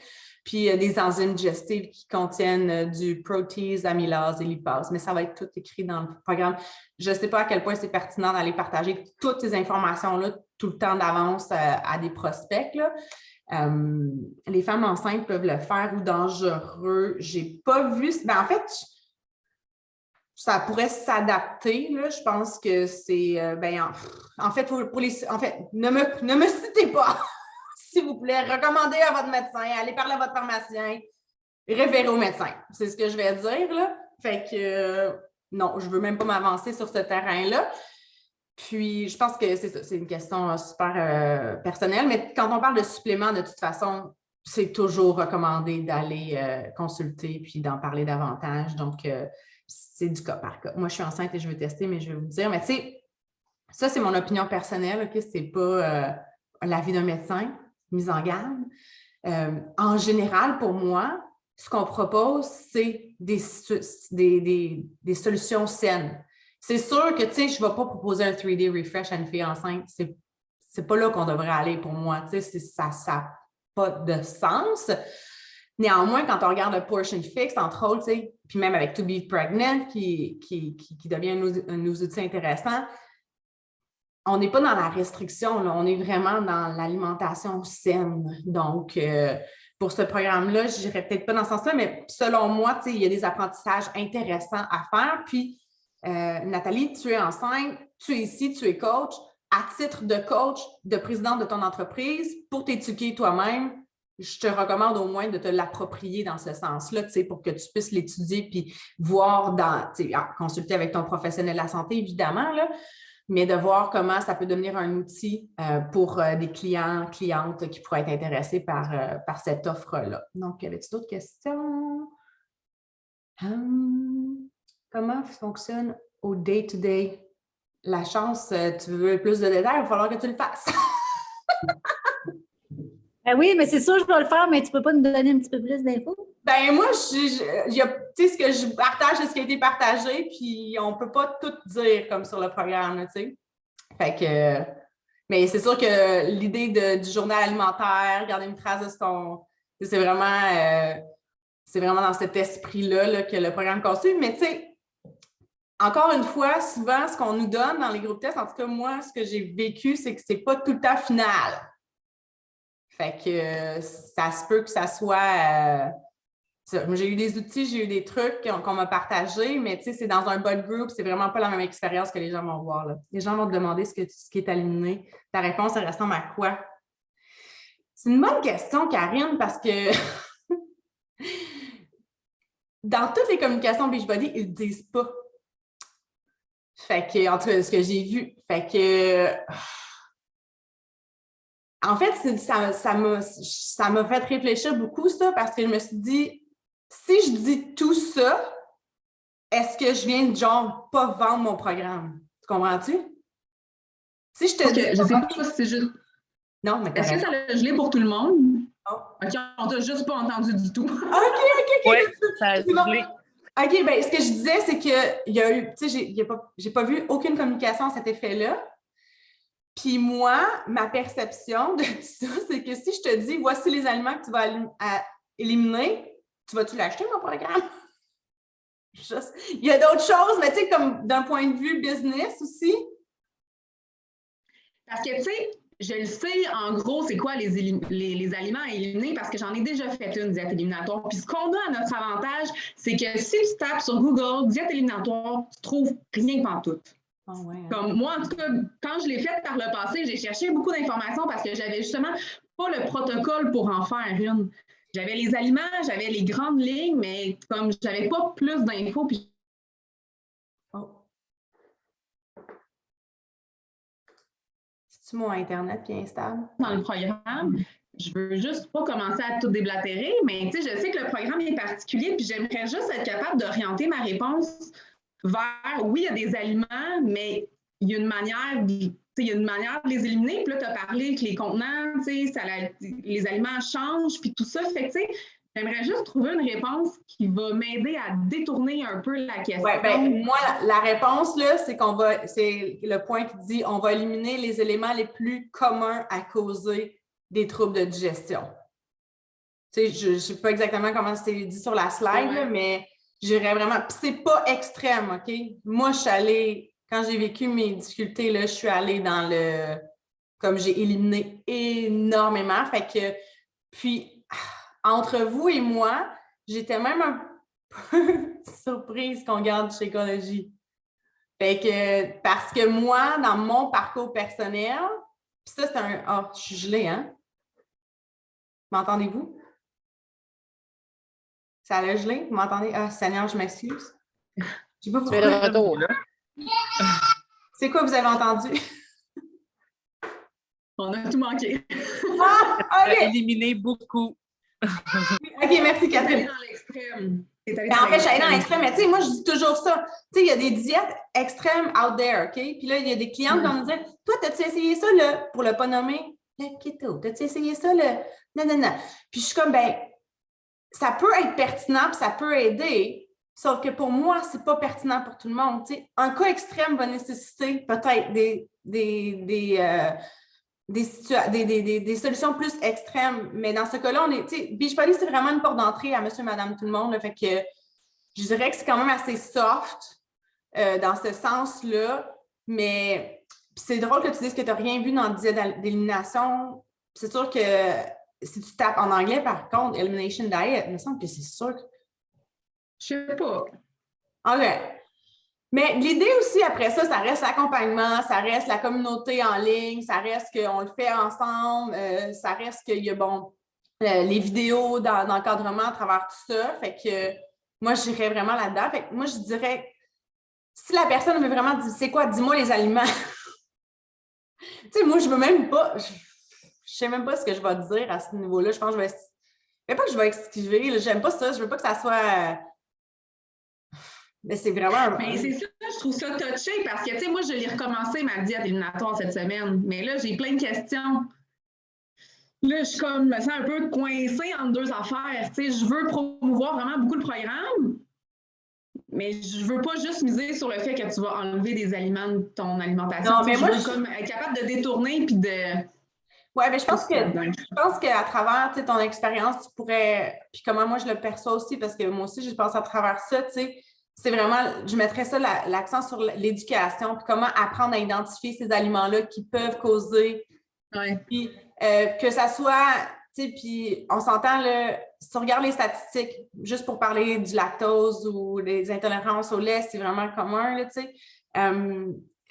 puis des enzymes digestives qui contiennent du protéase, amylase et lipase, mais ça va être tout écrit dans le programme. Je ne sais pas à quel point c'est pertinent d'aller partager toutes ces informations-là tout le temps d'avance à des prospects, là. Les femmes enceintes peuvent le faire ou dangereux. J'ai pas vu. Ben, en fait, ça pourrait s'adapter. Là. Je pense que c'est. En fait, ne me citez pas, s'il vous plaît. Recommandez à votre médecin, allez parler à votre pharmacien, référez au médecin. C'est ce que je vais dire. Là. Fait que non, je ne veux même pas m'avancer sur ce terrain-là. Puis, je pense que c'est ça, c'est une question super personnelle, mais quand on parle de suppléments, de toute façon, c'est toujours recommandé d'aller consulter puis d'en parler davantage. Donc, c'est du cas par cas. Moi, je suis enceinte et je veux tester, mais je vais vous dire, mais tu sais, ça, c'est mon opinion personnelle, OK? C'est pas l'avis d'un médecin, mise en garde. En général, pour moi, ce qu'on propose, c'est des solutions saines. C'est sûr que, tu sais, je ne vais pas proposer un 3D refresh à une fille enceinte. C'est pas là qu'on devrait aller pour moi. Tu sais, ça n'a pas de sens. Néanmoins, quand on regarde le portion fix, entre autres, tu sais, puis même avec To Be Pregnant, qui devient un nos outils intéressants, on n'est pas dans la restriction, là. On est vraiment dans l'alimentation saine. Donc, pour ce programme-là, je n'irais peut-être pas dans ce sens-là, mais selon moi, tu sais, il y a des apprentissages intéressants à faire. Puis, Nathalie, tu es enceinte, tu es ici, tu es coach. À titre de coach, de présidente de ton entreprise, pour t'éduquer toi-même, je te recommande au moins de te l'approprier dans ce sens-là, tu sais, pour que tu puisses l'étudier puis voir consulter avec ton professionnel de la santé, évidemment, là, mais de voir comment ça peut devenir un outil pour des clients, clientes qui pourraient être intéressés par cette offre-là. Donc, y avait-tu d'autres questions? Comment fonctionne au day-to-day? La chance, tu veux plus de détails, il va falloir que tu le fasses. Oui, mais c'est sûr, je vais le faire, mais tu ne peux pas nous donner un petit peu plus d'infos? Ben moi, tu sais, ce que je partage, c'est ce qui a été partagé, puis on ne peut pas tout dire comme sur le programme, tu sais. Fait que, mais c'est sûr que l'idée du journal alimentaire, garder une trace de ce qu'on... C'est vraiment dans cet esprit-là là, que le programme conçu. Mais tu sais, encore une fois, souvent, ce qu'on nous donne dans les groupes tests, en tout cas, moi, ce que j'ai vécu, c'est que c'est pas tout le temps final. Fait que ça se peut que ça soit... j'ai eu des outils, j'ai eu des trucs qu'on m'a partagés, mais tu sais, c'est dans un bot group, c'est vraiment pas la même expérience que les gens vont voir. Là. Les gens vont te demander ce qui est éliminé. Ta réponse, elle ressemble à quoi? C'est une bonne question, Karine, parce que dans toutes les communications Beachbody, ils ne le disent pas. Fait que, en tout cas, ce que j'ai vu. Fait que, en fait, ça m'a fait réfléchir beaucoup, ça, parce que je me suis dit, si je dis tout ça, est-ce que je viens de genre pas vendre mon programme? Tu comprends-tu? Si je te dis. Je sais pas si c'est juste. Non, mais est-ce que ça l'a gelé pour tout le monde? Oh. OK, on t'a juste pas entendu du tout. OK. Oui, ça a gelé. OK, bien, ce que je disais, c'est qu'il y a eu, tu sais, j'ai pas vu aucune communication à cet effet-là. Puis moi, ma perception de ça, c'est que si je te dis, voici les aliments que tu vas éliminer, tu vas-tu l'acheter, mon programme? Il y a d'autres choses, mais tu sais, comme d'un point de vue business aussi. Parce que, tu sais, je le sais, en gros, c'est quoi les aliments à éliminer parce que j'en ai déjà fait une diète éliminatoire. Puis ce qu'on a à notre avantage, c'est que si tu tapes sur Google diète éliminatoire, tu trouves rien pantoute. Oh ouais, hein. Comme moi, en tout cas, quand je l'ai faite par le passé, j'ai cherché beaucoup d'informations parce que j'avais justement pas le protocole pour en faire une. J'avais les aliments, j'avais les grandes lignes, mais comme j'avais pas plus d'infos. Puis... Oh. C'est-tu mon Internet qui est instable? Dans le programme, je veux juste pas commencer à tout déblatérer, mais tu sais, je sais que le programme est particulier, puis j'aimerais juste être capable d'orienter ma réponse vers, oui, il y a des aliments, mais il y a une manière il y a une manière de les éliminer. Puis là, tu as parlé que les contenants, les aliments changent, puis tout ça. Fait que, j'aimerais juste trouver une réponse qui va m'aider à détourner un peu la question. Ouais, ben, moi, la réponse, là, c'est c'est le point qui dit on va éliminer les éléments les plus communs à causer des troubles de digestion. Tu sais, je ne sais pas exactement comment c'est dit sur la slide, là, mais j'irais vraiment. Puis c'est pas extrême, OK? Moi, je suis allée, quand j'ai vécu mes difficultés, là, je suis allée dans le. Comme j'ai éliminé énormément. Fait que, puis, entre vous et moi, j'étais même un peu surprise qu'on garde Shakeology. Fait que, parce que moi, dans mon parcours personnel, puis ça, c'est un. Ah, je suis gelée, hein? M'entendez-vous? Ça a gelé? Vous m'entendez? Ah, Seigneur, je m'excuse. Je sais pas pourquoi. Tu es de retour, là. C'est quoi vous avez entendu? On a tout manqué. Ah, OK! Éliminé beaucoup. OK, merci, T'es allée Catherine. dans l'extrême. En fait, je suis allée dans l'extrême, mais tu sais, moi, je dis toujours ça. Tu sais, il y a des diètes extrêmes out there, OK? Puis là, il y a des clientes qui vont me dire toi, as-tu essayé ça, pour le pas nommer, le keto? T'as-tu essayé ça, non, non, non. Puis je suis comme, ben, ça peut être pertinent, puis ça peut aider, sauf que pour moi, c'est pas pertinent pour tout le monde. Tu sais, un cas extrême va nécessiter peut-être des solutions plus extrêmes. Mais dans ce cas-là, on est, tu sais, Beachbody, c'est vraiment une porte d'entrée à monsieur, madame, tout le monde. Là, fait que je dirais que c'est quand même assez soft dans ce sens-là. Mais c'est drôle que tu dises que tu n'as rien vu dans le diète d'élimination. C'est sûr que si tu tapes en anglais, par contre, Elimination Diet, il me semble que c'est sûr. Je sais pas. OK. Mais l'idée aussi, après ça, ça reste l'accompagnement, ça reste la communauté en ligne, ça reste qu'on le fait ensemble, ça reste qu'il y a, les vidéos dans l'encadrement à travers tout ça. Fait que moi, j'irais vraiment là-dedans. Fait que moi, je dirais, si la personne veut vraiment dire, c'est quoi, dis-moi les aliments. Tu sais, moi, je veux même pas, je sais même pas ce que je vais te dire à ce niveau-là. Je pense que pas que je vais esquiver, là, j'aime pas ça, je veux pas que ça soit... Mais c'est vraiment... Mais c'est ça, je trouve ça touché parce que, tu sais, moi, je l'ai recommencé ma diète éliminatoire cette semaine, mais là, j'ai plein de questions. Là, je me sens un peu coincée entre deux affaires. Tu sais, je veux promouvoir vraiment beaucoup le programme, mais je veux pas juste miser sur le fait que tu vas enlever des aliments de ton alimentation. Non, mais moi, je veux comme être capable de détourner puis de... Oui, mais je pense qu'à travers ton expérience, tu pourrais, puis comment moi je le perçois aussi, parce que moi aussi, je pense à travers ça, tu sais, c'est vraiment, je mettrais ça l'accent sur l'éducation, puis comment apprendre à identifier ces aliments-là qui peuvent causer, puis que ça soit, tu sais, puis on s'entend, là, si tu regardes les statistiques, juste pour parler du lactose ou des intolérances au lait, c'est vraiment commun, là, tu sais.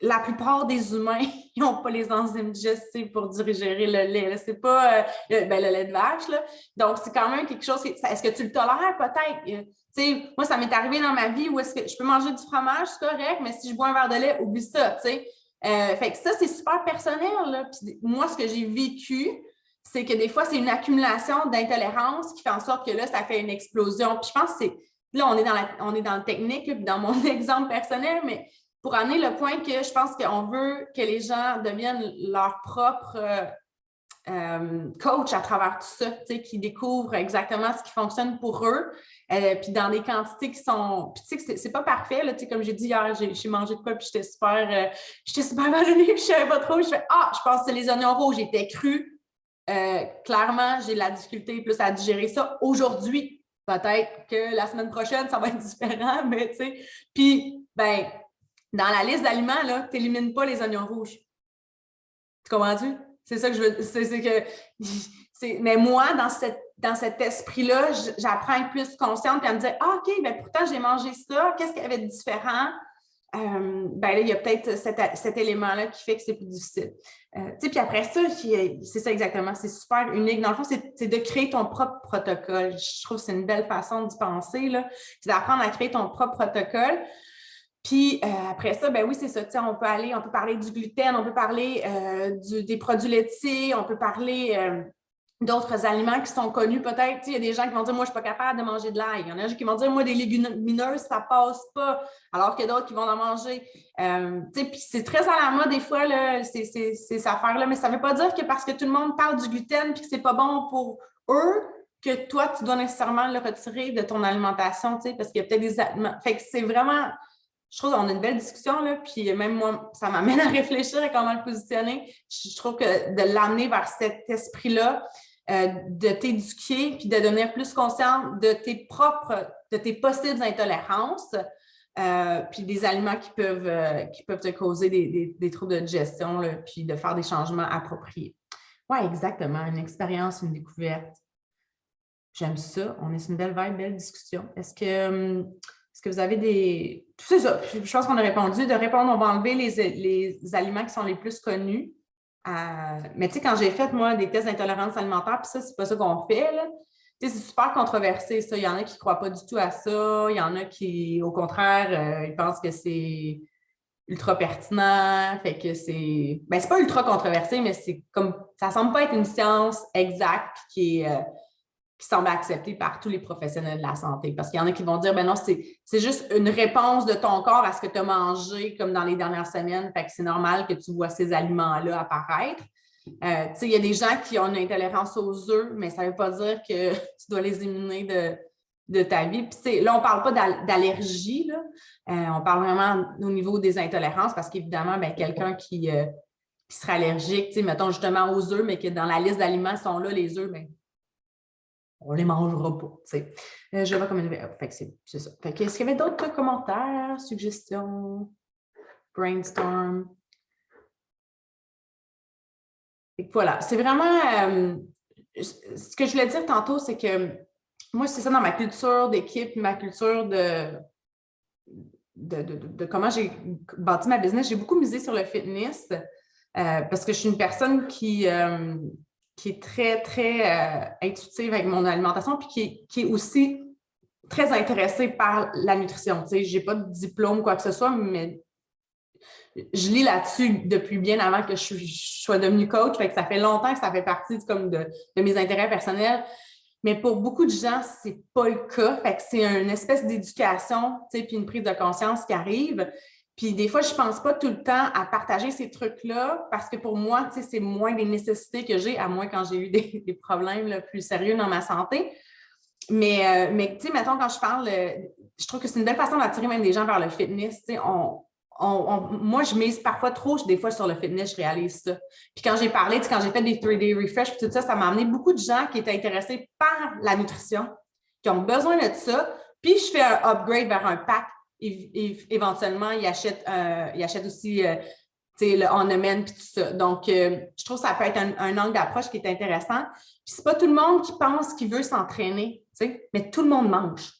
La plupart des humains, ils n'ont pas les enzymes digestives pour digérer le lait. C'est pas le lait de vache. Là. Donc, c'est quand même quelque chose. Est-ce que tu le tolères peut-être? Moi, ça m'est arrivé dans ma vie où est-ce que je peux manger du fromage, c'est correct, mais si je bois un verre de lait, oublie ça. Fait que ça, c'est super personnel. Là. Puis moi, ce que j'ai vécu, c'est que des fois, c'est une accumulation d'intolérance qui fait en sorte que là, ça fait une explosion. Puis je pense que c'est. Là, on est dans le technique, puis dans mon exemple personnel, mais pour amener le point que je pense qu'on veut que les gens deviennent leur propre coach à travers tout ça, qui découvrent exactement ce qui fonctionne pour eux, puis dans des quantités qui sont... Puis tu sais, c'est pas parfait, là, comme j'ai dit hier, j'ai mangé de quoi, puis j'étais super ballonnée, puis je savais pas trop, je fais « Ah, je pense que c'est les oignons rouges, j'étais crue. » Clairement, j'ai de la difficulté plus à digérer ça aujourd'hui. Peut-être que la semaine prochaine, ça va être différent, mais tu sais, puis, ben dans la liste d'aliments, tu n'élimines pas les oignons rouges. Tu comprends-tu? C'est ça que je veux. Mais moi, dans cet esprit-là, j'apprends à être plus consciente et à me dire ah, OK, ben pourtant, j'ai mangé ça. Qu'est-ce qu'il y avait de différent? Là, il y a peut-être cet élément-là qui fait que c'est plus difficile. Puis après ça, c'est ça exactement. C'est super unique. Dans le fond, c'est de créer ton propre protocole. Je trouve que c'est une belle façon d'y penser. C'est d'apprendre à créer ton propre protocole. Puis après ça, ben oui, c'est ça. On peut parler du gluten, on peut parler des produits laitiers, on peut parler d'autres aliments qui sont connus peut-être. Il y a des gens qui vont dire, moi, je ne suis pas capable de manger de l'ail. Il y en a qui vont dire, moi, des légumineuses, ça ne passe pas, alors qu'il y a d'autres qui vont en manger. Puis c'est très à la mode des fois, là, ces affaires-là, mais ça ne veut pas dire que parce que tout le monde parle du gluten et que ce n'est pas bon pour eux, que toi, tu dois nécessairement le retirer de ton alimentation, parce qu'il y a peut-être des aliments. Fait que c'est vraiment... Je trouve qu'on a une belle discussion, là, puis même moi, ça m'amène à réfléchir à comment le positionner. Je trouve que de l'amener vers cet esprit-là, de t'éduquer, puis de devenir plus consciente de tes possibles intolérances, puis des aliments qui peuvent te causer des troubles de digestion, là, puis de faire des changements appropriés. Oui, exactement. Une expérience, une découverte. J'aime ça. On est sur une belle vibe, belle discussion. Est-ce que vous avez des... C'est ça, je pense qu'on a répondu. De répondre, on va enlever les aliments qui sont les plus connus. Mais tu sais, quand j'ai fait, moi, des tests d'intolérance alimentaire, puis ça, c'est pas ça qu'on fait, là. Tu sais, c'est super controversé, ça. Il y en a qui ne croient pas du tout à ça. Il y en a qui, au contraire, ils pensent que c'est ultra pertinent. Fait que c'est... Ben, c'est pas ultra controversé, mais c'est comme... Ça semble pas être une science exacte qui semble acceptée par tous les professionnels de la santé. Parce qu'il y en a qui vont dire, ben non, c'est juste une réponse de ton corps à ce que tu as mangé comme dans les dernières semaines. Fait que c'est normal que tu vois ces aliments-là apparaître. Il y a des gens qui ont une intolérance aux œufs, mais ça ne veut pas dire que tu dois les éliminer de ta vie. Puis là, on ne parle pas d'allergie, là. On parle vraiment au niveau des intolérances parce qu'évidemment, ben, quelqu'un qui serait allergique, mettons justement aux œufs, mais que dans la liste d'aliments sont là, les œufs, ben, on ne les mangera pas. Je vois comme une... Fait que c'est ça. Fait que, est-ce qu'il y avait d'autres commentaires, suggestions, brainstorm? Et voilà, c'est vraiment... ce que je voulais dire tantôt, c'est que moi, c'est ça dans ma culture d'équipe, ma culture de comment j'ai bâti ma business. J'ai beaucoup misé sur le fitness parce que je suis une personne qui est très, très intuitive avec mon alimentation puis qui est aussi très intéressée par la nutrition. Je n'ai pas de diplôme ou quoi que ce soit, mais je lis là-dessus depuis bien avant que je sois devenue coach. Fait que ça fait longtemps que ça fait partie de mes intérêts personnels. Mais pour beaucoup de gens, ce n'est pas le cas. Fait que c'est une espèce d'éducation puis une prise de conscience qui arrive. Puis des fois, je ne pense pas tout le temps à partager ces trucs-là parce que pour moi, c'est moins des nécessités que j'ai, à moins quand j'ai eu des problèmes là, plus sérieux dans ma santé. Mais tu sais, mettons, quand je parle, je trouve que c'est une belle façon d'attirer même des gens vers le fitness. Moi, je mise parfois trop, des fois, sur le fitness, je réalise ça. Puis quand j'ai parlé, quand j'ai fait des 3D refresh, puis tout ça, ça m'a amené beaucoup de gens qui étaient intéressés par la nutrition, qui ont besoin de ça. Puis je fais un upgrade vers un pack. Éventuellement, ils achètent aussi le on-demand puis tout ça. Donc, je trouve que ça peut être un angle d'approche qui est intéressant. Puis c'est pas tout le monde qui pense qu'il veut s'entraîner, mais tout le monde mange.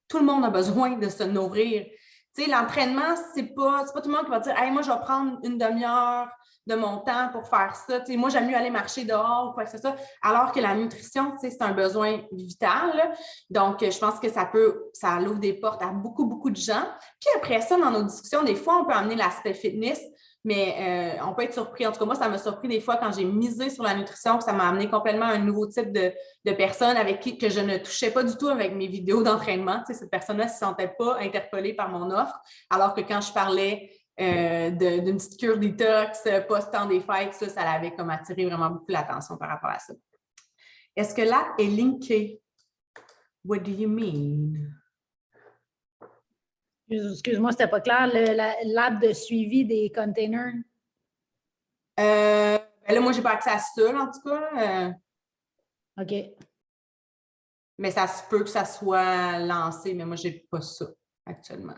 Tout le monde a besoin de se nourrir. L'entraînement, c'est pas tout le monde qui va dire hey, moi, je vais prendre une demi-heure de mon temps pour faire ça. Moi, j'aime mieux aller marcher dehors ou quoi que ce soit. Alors que la nutrition, c'est un besoin vital. Là. Donc, je pense que ça ouvre des portes à beaucoup, beaucoup de gens. Puis après ça, dans nos discussions, des fois, on peut amener l'aspect fitness, mais on peut être surpris. En tout cas, moi, ça m'a surpris des fois quand j'ai misé sur la nutrition, que ça m'a amené complètement à un nouveau type de personnes avec qui que je ne touchais pas du tout avec mes vidéos d'entraînement. Cette personne-là ne se sentait pas interpellée par mon offre, alors que quand je parlais d'une petite cure détox, post-temps des fêtes, ça l'avait comme attiré vraiment beaucoup l'attention par rapport à ça. Est-ce que là est linkée? What do you mean? Excuse-moi, c'était pas clair, l'app de suivi des containers. Ben là, moi, j'ai pas accès à ça, en tout cas. OK. Mais ça se peut que ça soit lancé, mais moi, j'ai pas ça actuellement.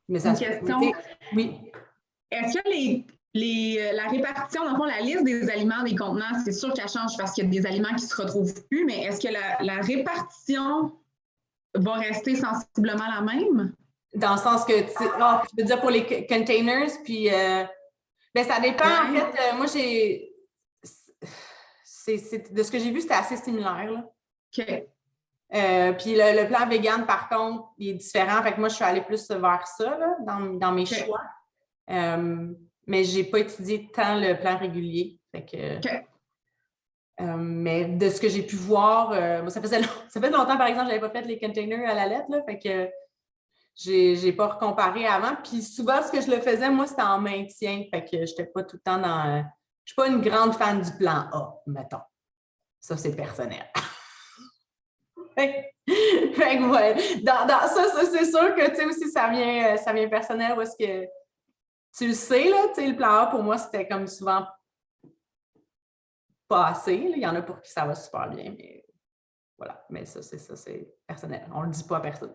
Mais ça Une question. Oui. Est-ce que la répartition, dans le fond, la liste des aliments, des contenants, c'est sûr qu'elle change parce qu'il y a des aliments qui ne se retrouvent plus, mais est-ce que la répartition va rester sensiblement la même? Dans le sens que, je veux dire pour les containers, puis ben, ça dépend. Ouais. En fait, moi, de ce que j'ai vu, c'était assez similaire. Là. OK. Puis le plan vegan, par contre, il est différent. Fait que moi, je suis allée plus vers ça là, dans mes choix. Mais je n'ai pas étudié tant le plan régulier. Fait que, Mais de ce que j'ai pu voir, moi, ça fait longtemps, par exemple, je n'avais pas fait les containers à la lettre, là, fait que j'ai pas recomparé avant. Puis souvent, ce que je le faisais, moi, c'était en maintien. Fait que je n'étais pas tout le temps dans. Je suis pas une grande fan du plan A, mettons. Ça, c'est personnel. Fait que ouais. Dans ça, c'est sûr que tu sais aussi, ça vient personnel parce que tu le sais, là, tu sais, le plan A, pour moi, c'était comme souvent pas assez. Là. Il y en a pour qui ça va super bien, mais voilà. Mais ça, c'est personnel. On ne le dit pas à personne.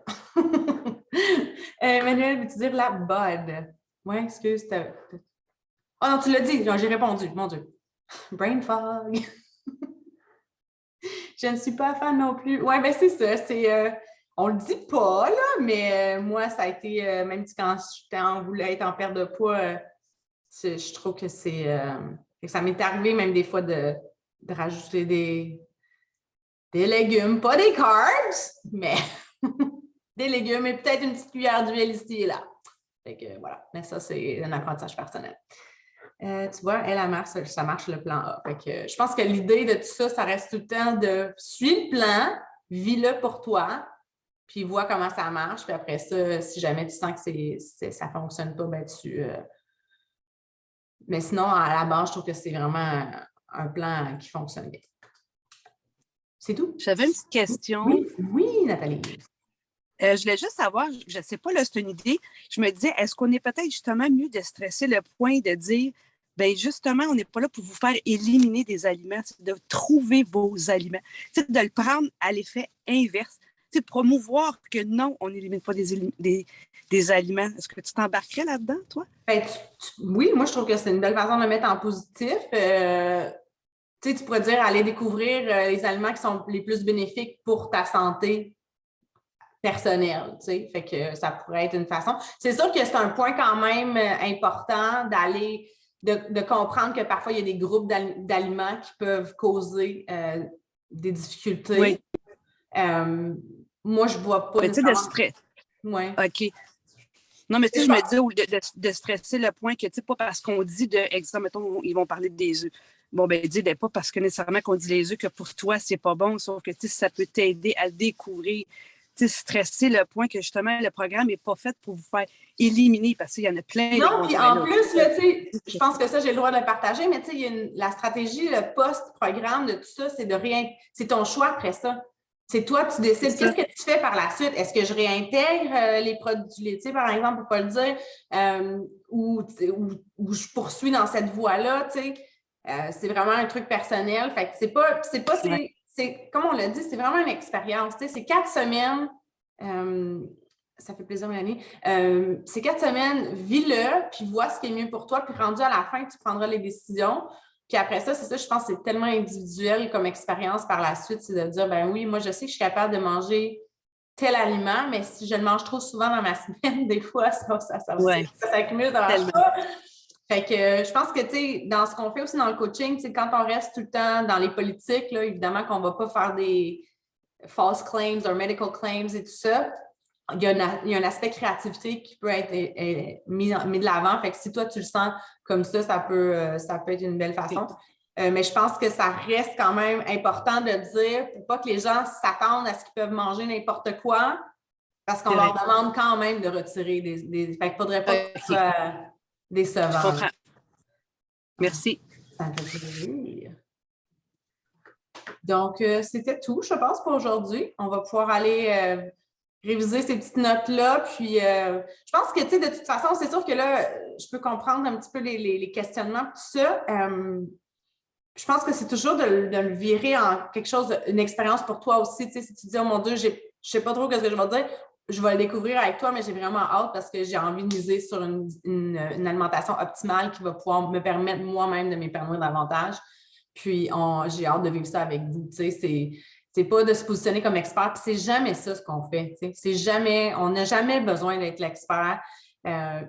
Emmanuel, veux-tu dire la bud? Oui, excuse. Oh non, tu l'as dit. J'ai répondu. Mon Dieu. Brain fog. Je ne suis pas fan non plus. Oui, ben c'est ça. On le dit pas, là, mais moi, ça a été, même quand je voulais être en perte de poids, je trouve que ça m'est arrivé même des fois de rajouter des légumes, pas des carbs, mais des légumes et peut-être une petite cuillère d'huile ici et là. Fait que voilà, mais ça, c'est un apprentissage personnel. Tu vois, ça marche le plan A. Fait que, je pense que l'idée de tout ça, ça reste tout le temps de suivre le plan, vis-le pour toi, puis vois comment ça marche. Puis après ça, si jamais tu sens que ça ne fonctionne pas, ben mais sinon, à la base, je trouve que c'est vraiment un plan qui fonctionne bien. C'est tout? J'avais une petite question. Oui, Nathalie. Je voulais juste savoir, je ne sais pas, là, c'est une idée. Je me disais, est-ce qu'on est peut-être justement mieux de stresser le point de dire, bien justement, on n'est pas là pour vous faire éliminer des aliments, c'est de trouver vos aliments. C'est de le prendre à l'effet inverse. C'est de promouvoir que non, on n'élimine pas des aliments. Est-ce que tu t'embarquerais là-dedans, toi? Ben, oui, moi, je trouve que c'est une belle façon de le mettre en positif. Tu pourrais dire aller découvrir les aliments qui sont les plus bénéfiques pour ta santé personnelle. Fait que ça pourrait être une façon. C'est sûr que c'est un point quand même important de comprendre que parfois, il y a des groupes d'aliments qui peuvent causer des difficultés. Oui. Moi, je ne vois pas... Mais tu sais, de stress. Oui. OK. Non, mais tu sais, je me dis de stresser le point que, tu sais, pas parce qu'on dit exemple, mettons, ils vont parler des œufs. Bon, ben, dis pas parce que nécessairement qu'on dit les œufs que pour toi, c'est pas bon, sauf que, tu sais, ça peut t'aider à le découvrir. Tu sais, stresser le point que, justement, le programme n'est pas fait pour vous faire éliminer parce qu'il y en a plein. Non, puis en plus, là, tu sais, je pense que ça, j'ai le droit de le partager, mais tu sais, la stratégie, le post-programme de tout ça, c'est ton choix après ça. C'est toi, tu décides. Qu'est-ce que tu fais par la suite? Est-ce que je réintègre les produits laitiers, par exemple, pour ne pas le dire, ou je poursuis dans cette voie-là, tu sais? C'est vraiment un truc personnel. Fait que c'est comme on l'a dit, c'est vraiment une expérience. Tu sais, c'est 4 semaines. Ça fait plaisir, Mélanie. C'est 4 semaines, vis-le, puis vois ce qui est mieux pour toi. Puis rendu à la fin, tu prendras les décisions. Puis après ça, c'est ça, je pense que c'est tellement individuel comme expérience par la suite, c'est de dire, ben oui, moi, je sais que je suis capable de manger tel aliment, mais si je le mange trop souvent dans ma semaine, des fois, ça s'accumule dans la choix. Fait que je pense que, tu sais, dans ce qu'on fait aussi dans le coaching, tu sais, quand on reste tout le temps dans les politiques, là, évidemment qu'on ne va pas faire des false claims ou medical claims et tout ça. Il y a un aspect créativité qui peut être mis de l'avant. Fait que si toi, tu le sens comme ça peut être une belle façon. Mais je pense que ça reste quand même important de dire pour pas que les gens s'attendent à ce qu'ils peuvent manger n'importe quoi parce qu'on leur demande quand même de retirer des... Fait qu'il ne faudrait pas que ce soit décevant. Je comprends. Merci. Ça me fait plaisir. Donc, c'était tout, je pense, pour aujourd'hui. On va pouvoir aller... réviser ces petites notes-là. Puis, je pense que, tu sais, de toute façon, c'est sûr que là, je peux comprendre un petit peu les questionnements, tout ça. Je pense que c'est toujours de le virer en quelque chose, une expérience pour toi aussi. Tu sais, si tu dis, oh mon Dieu, je ne sais pas trop ce que je vais dire, je vais le découvrir avec toi, mais j'ai vraiment hâte parce que j'ai envie de miser sur une alimentation optimale qui va pouvoir me permettre moi-même de m'épanouir davantage. Puis, j'ai hâte de vivre ça avec vous. Tu sais, c'est pas de se positionner comme expert, puis c'est jamais ça ce qu'on fait. On n'a jamais besoin d'être l'expert,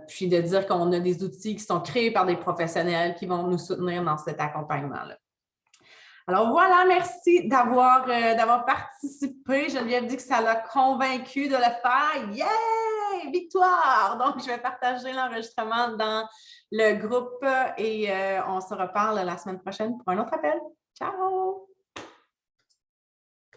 puis de dire qu'on a des outils qui sont créés par des professionnels qui vont nous soutenir dans cet accompagnement-là. Alors voilà, merci d'avoir participé. Geneviève dit que ça l'a convaincu de le faire. Yeah! Victoire! Donc, je vais partager l'enregistrement dans le groupe et on se reparle la semaine prochaine pour un autre appel. Ciao!